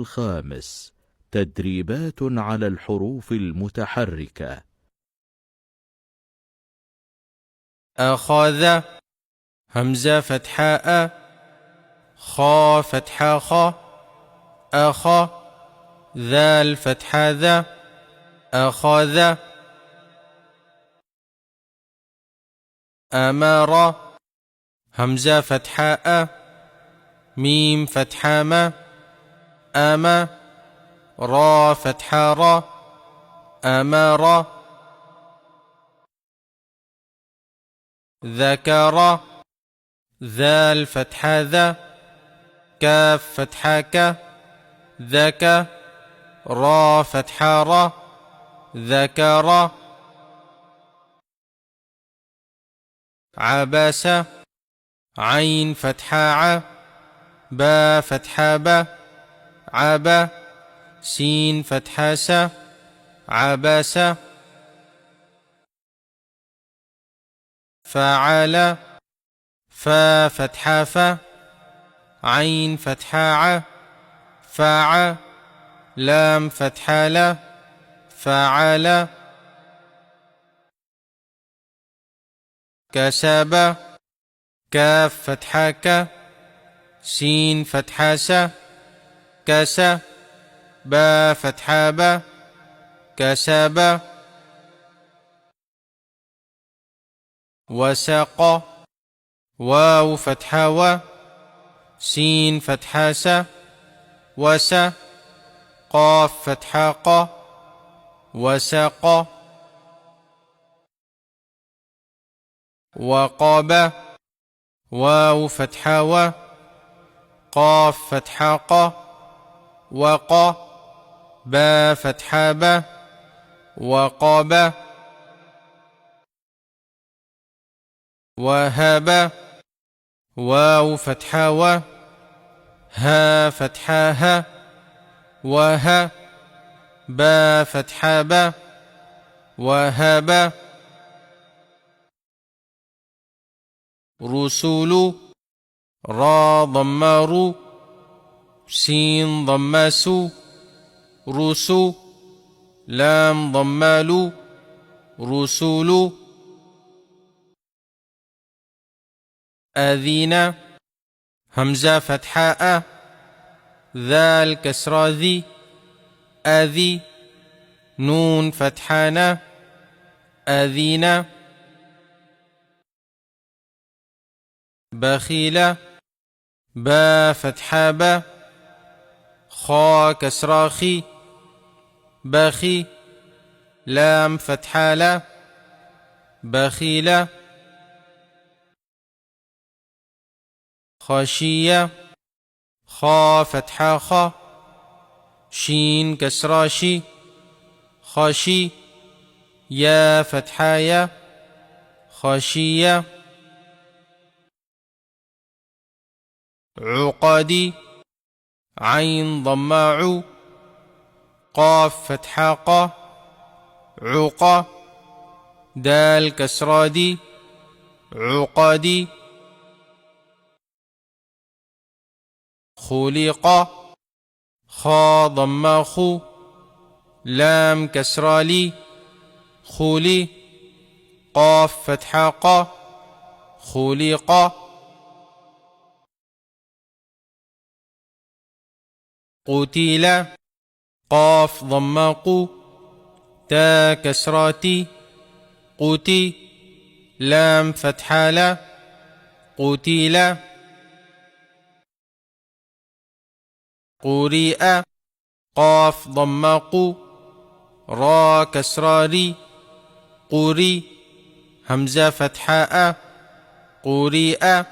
الخامس: تدريبات على الحروف المتحركة. أخذ همزة فتحاء خا فتحة خا أخا ذال فتحة ذا أخذ أمر همزة فتحاء ميم فتحة ما أما را فتحة را أمر ذكر ذال فتحة ذا كاف فتحة ك ذكى را فتحة را ذكر عبس عين فتحة ع با فتحة با عبا سين فتحة س عبس فعل فا فتحة ف عين فتحة ع فاع لام فتحة لا فعل كسب كاف فتحة ك سين فتحة س كس با فتحة با كسب وسق واو فتحة و سين فتحة س وس قاف فتحة ق وسق وقب واو فتحة و قاف فتحة ق وق با فتحة ب وقب وهب واو فتحة و ها فتحة ه وه با فتحة ب وهب رسول را ضمر سين ضمس رسو لام ضمال رسول أذين همزة فتحاء ذال كسرى ذي أذي نون فتحانا أذين بخيل با فتحة با خا كسرى خي بخي لام فتحة لا بخيل خشية خا فتحة خا شين كسرى شي خشي يا فتحة يا خشية عقدي عين ضماع قاف فتحة ق عقا دال كسرى دي عقدي خلق خا ضم خو لام كسرى لي خولي قاف فتحة ق خلق قتل قاف ضم قو تا كسراتي قتي لام فتحة لا قتل قرئ قاف ضم قو را كسراري قري همزة فتحاء قرئ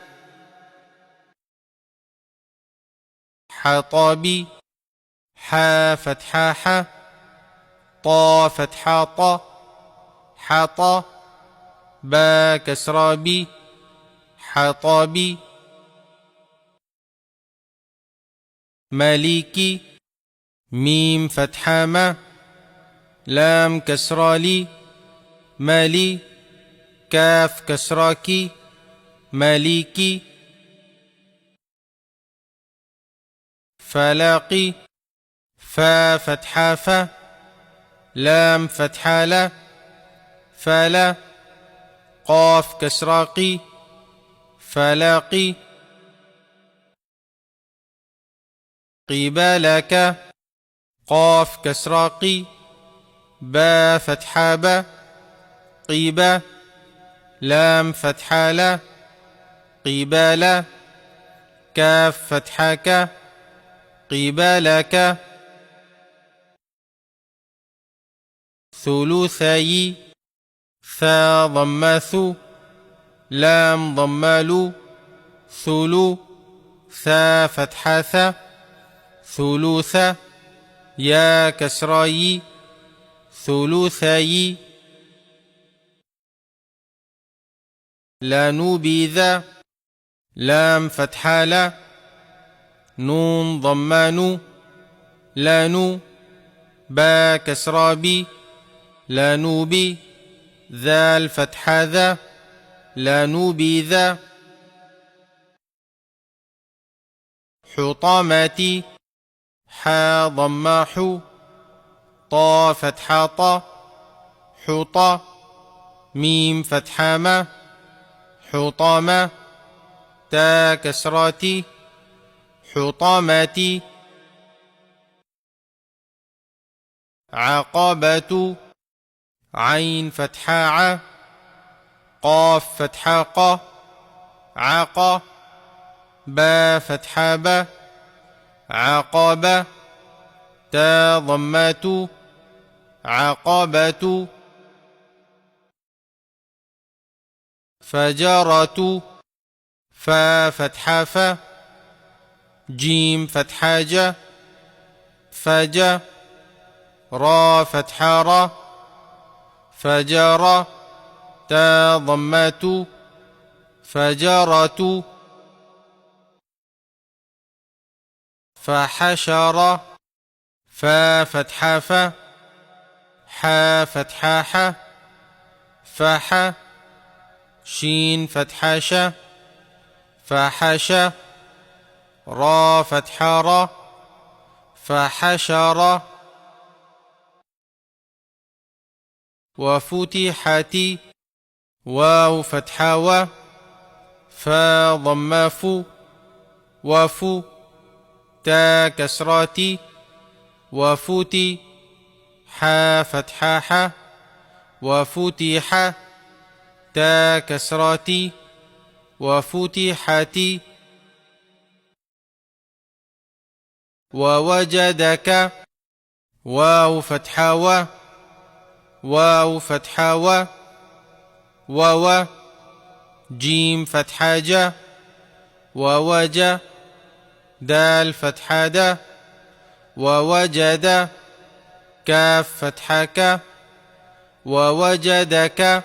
حطبي حا فتحة ح طا فتحة طا حطا با كسرابي حطبي مالكي ميم فتحة ما لام كسرالي مالي كاف كسراكي مالكي فلاقي فا فتحة ف لام فتحة ل فلا قاف كسرة قي فلاقي قبالك قاف كسرة قي با فتحة با قيبا لام فتحة لا قبالا كاف فتحة ك قبالك ثلثي ثا ضم ثو لام ضم لو ثلو ثا فتحة ث ثلث يا كسراي ثلثي لا نبذ لام فتحة لا نون ضمان لا نو با كسرى بي لا نوبي ذال فتحة ذا لا نبذ حطامتي حا ضم حو طا فتحة طا حطا ميم فتحة ما حطامة تا كسراتي حطامتي عقبة عين فتحة ع قاف فتحة ق عقا با فتحة با عقبة تا ضمات عقبة فجرة فا فتحة ف جيم فتحة ج فج را فتحة را فجر تا ضمات فجرة فحشر فا فتحة ف حا فتحة ح فح شين فتحة ش فحش را فتحة را فحشر وفتحت واو فتحة و فا ضم فو وفو تا كسراتي وفتي حا فتحة ح وفتح تا كسراتي وفتحت ووجدك واو فتحة و واو فتحة و وو جيم فتحة ج ووج دال فتحة د ووجد كاف فتحة ك ووجدك